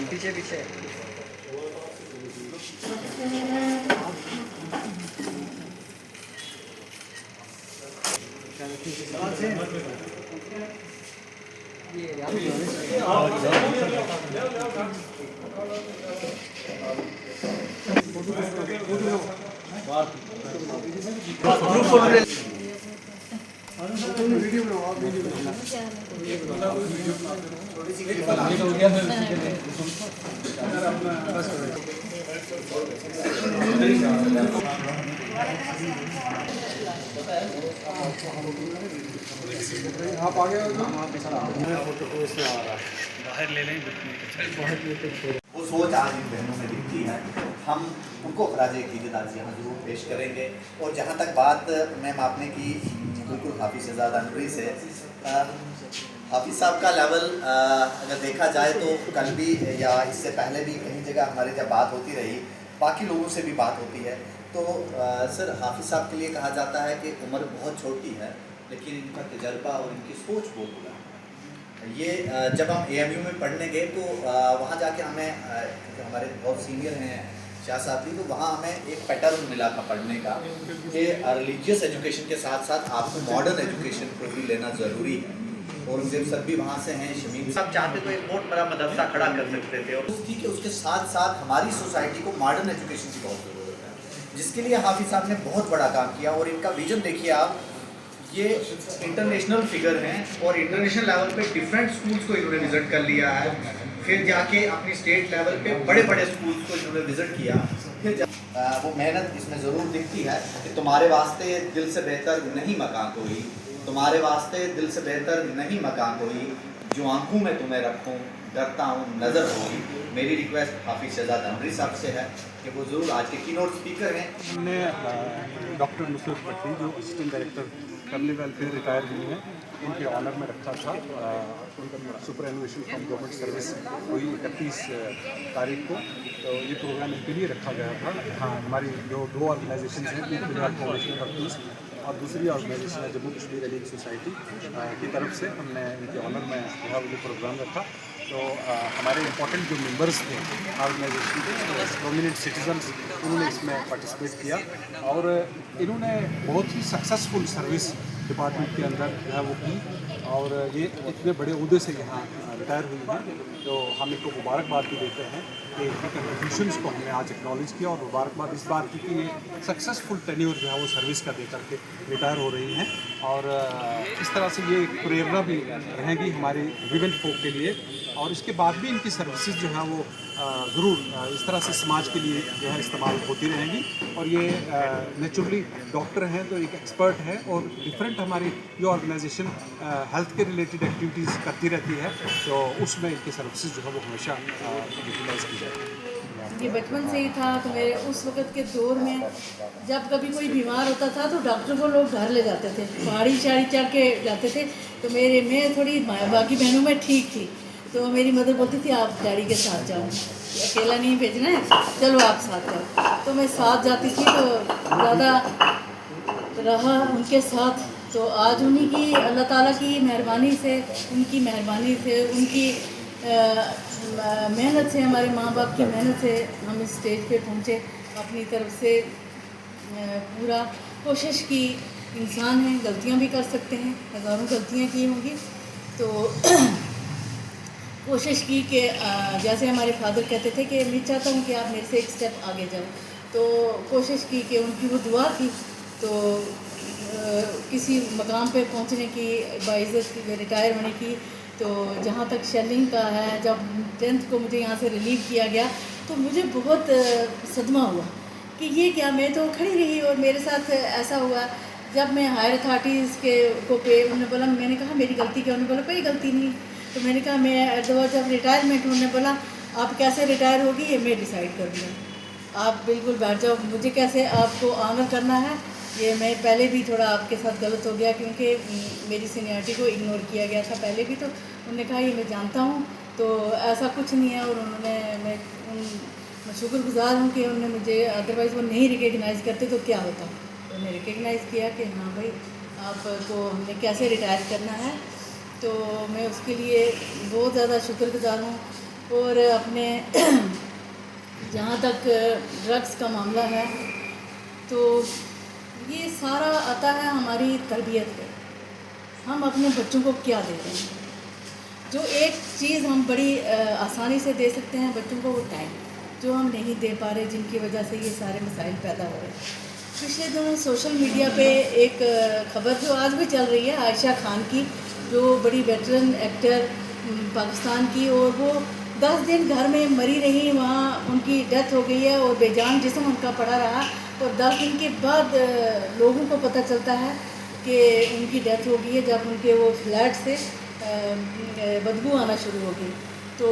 पीछे पीछे आप आगे बाहर ले लें। वो सोच आज इन बहनों में दिखती है, हम उनको खराज अक़ीदत यहाँ ज़रूर पेश करेंगे। और जहाँ तक बात मैम आपने की बिल्कुल हाफिज़ शहज़ाद अनवरी से, हाफिज़ साहब का लेवल अगर देखा जाए तो कल भी या इससे पहले भी कई जगह हमारी जब बात होती रही, बाकी लोगों से भी बात होती है, तो सर हाफिज़ साहब के लिए कहा जाता है कि उम्र बहुत छोटी है लेकिन इनका तजर्बा और इनकी सोच बहुत बड़ा है। ये जब हम AMU में पढ़ने गए तो वहाँ जाके हमें हमारे बहुत सीनियर हैं शाह साहब भी, तो वहाँ हमें एक पैटर्न मिला था पढ़ने का कि रिलीजियस एजुकेशन के साथ साथ आपको मॉडर्न एजुकेशन को भी लेना ज़रूरी है। औरंगजेब सर भी वहाँ से हैं, शमीम साहब चाहते तो एक बहुत बड़ा मदरसा खड़ा कर सकते थे। और थी कि उसके साथ साथ हमारी सोसाइटी को मॉडर्न एजुकेशन की बहुत ज़रूरत है, जिसके लिए हाफिज़ साहब ने बहुत बड़ा काम किया। और इनका विजन देखिए आप, ये इंटरनेशनल फिगर हैं और इंटरनेशनल लेवल पे डिफरेंट स्कूल्स को इन्होंने विज़िट कर लिया है, फिर जाके अपनी स्टेट लेवल पे बड़े बड़े स्कूल्स को इन्होंने विज़िट किया। फिर वो मेहनत इसमें ज़रूर दिखती है कि तुम्हारे वास्ते दिल से बेहतर नहीं मकान कोई, तुम्हारे वास्ते दिल से बेहतर नहीं मकान कोई, जो आंखों में तुम्हें रखूं डरता हूँ नज़र होगी। मेरी रिक्वेस्ट हाफिज़ शहज़ाद अनवरी साहब से है कि वो ज़रूर आज के कीनोट स्पीकर हैं। हमने डॉक्टर नुसरत भट्टी जो assistant director family welfare retire हुई हैं, उनके ऑनर में रखा था। उनका सुपर एनुएशन फ्रॉम गवर्नमेंट सर्विस हुई 31 तारीख को, तो ये प्रोग्राम इनके लिए रखा गया था। हाँ, हमारी जो 2 ऑर्गेनाइजेशन हैं, एक गुजरात फाउंडेशन फॉर पीस और दूसरी ऑर्गेनाइजेशन है जम्मू कश्मीर एलीट सोसाइटी की तरफ से हमने इनके ऑनर में जो है वो प्रोग्राम रखा। तो हमारे इम्पोर्टेंट जो मेंबर्स थे ऑर्गेनाइजेशन के, प्रोमिनेंट सिटीजन्स, उन्होंने इसमें पार्टिसिपेट किया और इन्होंने बहुत ही सक्सेसफुल सर्विस डिपार्टमेंट के अंदर जो है वो की। और ये इतने बड़े ओहदे से यहाँ रिटायर हुई हैं, तो हम इनको मुबारकबाद भी देते हैं कि इनके कंट्रीब्यूशंस को हमने आज एक्नॉलेज किया। और मुबारकबाद इस बात की कि ये सक्सेसफुल टेन्योर जो है वो सर्विस का दे करके रिटायर हो रही हैं। और इस तरह से ये एक प्रेरणा भी रहेगी हमारे विमेन folk के लिए। और इसके बाद भी इनकी सर्विसेज जो है वो ज़रूर इस तरह से समाज के लिए जो है इस्तेमाल होती रहेंगी। और ये नेचुरली डॉक्टर हैं तो एक एक्सपर्ट है, और डिफरेंट हमारी जो ऑर्गेनाइजेशन हेल्थ के रिलेटेड एक्टिविटीज़ करती रहती है, तो उसमें इनकी सर्विसेज जो है वो हमेशा यूटिलाइज की जाए। ये बचपन से ही था, तो मेरे उस वक़्त के दौर में जब कभी कोई बीमार होता था तो डॉक्टर को लोग घर ले जाते थे, पहाड़ी चढ़ के जाते थे। तो मैं थोड़ी बाकी बहनों में ठीक थी, तो मेरी मदर बोलती थी आप डैडी के साथ जाओ, अकेला नहीं भेजना है, चलो आप साथ जाओ। तो मैं साथ जाती थी, तो ज़्यादा रहा उनके साथ। तो आज उन्हीं की अल्लाह ताला की मेहरबानी से, उनकी मेहरबानी से, उनकी मेहनत से, हमारे माँ बाप की मेहनत से हम इस स्टेज पे पहुँचे। अपनी तरफ से पूरा कोशिश की। इंसान हैं, गलतियाँ भी कर सकते हैं, हज़ारों गलतियाँ की होंगी, तो कोशिश की कि जैसे हमारे फादर कहते थे कि मैं चाहता हूँ कि आप मेरे से एक स्टेप आगे जाओ, तो कोशिश की कि उनकी वो दुआ थी तो किसी मकाम पे पहुँचने की, बाइज़्ज़त रिटायर होने की। तो जहाँ तक शेलिंग का है, जब 10th को मुझे यहाँ से रिलीव किया गया तो मुझे बहुत सदमा हुआ कि ये क्या, मैं तो खड़ी रही और मेरे साथ ऐसा हुआ। जब मैं हायर अथॉरिटीज़ को पे उन्होंने बोला, मैंने कहा मेरी गलती क्या, उन्होंने बोला कोई गलती नहीं। तो मैंने कहा मैं जब रिटायरमेंट, उन्होंने बोला आप कैसे रिटायर होगी ये मैं डिसाइड कर दूँ, आप बिल्कुल बैठ जाओ, मुझे कैसे आपको ऑनर करना है ये मैं पहले भी थोड़ा आपके साथ गलत हो गया, क्योंकि मेरी सीनियरिटी को इग्नोर किया गया था पहले भी। तो उन्होंने कहा ये मैं जानता हूँ, तो ऐसा कुछ नहीं है। और उन्होंने मैं शुक्रगुज़ार हूँ कि उन्होंने मुझे, अदरवाइज़ वो नहीं रिकग्नाइज़ करते तो क्या होता। उन्हें रिकग्नाइज़ किया कि हाँ भाई आपको हमने कैसे रिटायर करना है। तो मैं उसके लिए बहुत ज़्यादा शुक्रगुज़ार हूँ। और अपने जहाँ तक ड्रग्स का मामला है तो ये सारा आता है हमारी तरबियत पे, हम अपने बच्चों को क्या दे रहे हैं। जो एक चीज़ हम बड़ी आसानी से दे सकते हैं बच्चों को, वो टाइम, जो हम नहीं दे पा रहे, जिनकी वजह से ये सारे मसाइल पैदा हो रहे हैं। पिछले दिनों सोशल मीडिया पे एक खबर जो आज भी चल रही है, आयशा खान की, जो बड़ी वेटरन एक्टर पाकिस्तान की, और वो 10 दिन घर में मरी रही, वहाँ उनकी डेथ हो गई है और बेजान जिस्म उनका पड़ा रहा, और 10 दिन के बाद लोगों को पता चलता है कि उनकी डेथ हो गई है, जब उनके वो फ्लैट से बदबू आना शुरू हो गई। तो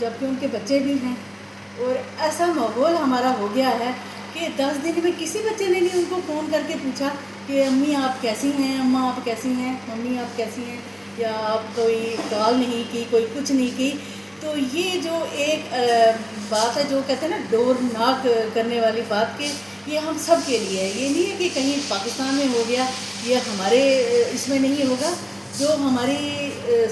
जबकि उनके बच्चे भी हैं, और ऐसा माहौल हमारा हो गया है कि 10 दिन में किसी बच्चे ने नहीं उनको फ़ोन करके पूछा कि अम्मी आप कैसी हैं, अम्मा आप कैसी हैं, मम्मी आप कैसी हैं, या आप कोई कॉल नहीं की, कोई कुछ नहीं की। तो ये जो एक बात है, जो कहते हैं ना डोर नॉक करने वाली बात, के ये हम सब के लिए है। ये नहीं है कि कहीं पाकिस्तान में हो गया, ये हमारे इसमें नहीं होगा। जो हमारी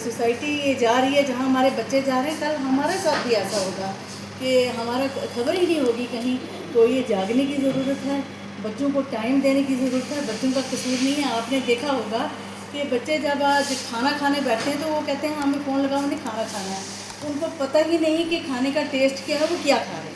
सोसाइटी जा रही है, जहाँ हमारे बच्चे जा रहे हैं, कल हमारे साथ भी ऐसा होगा कि हमारा खबर ही नहीं होगी कहीं। तो ये जागने की ज़रूरत है, बच्चों को टाइम देने की ज़रूरत है। बच्चों का कसूर नहीं है। आपने देखा होगा कि बच्चे जब आज खाना खाने बैठते हैं तो वो कहते हैं हमें फ़ोन लगाओ, हमें खाना खाना है। उनको पता ही नहीं कि खाने का टेस्ट क्या है, वो क्या खा रहे हैं।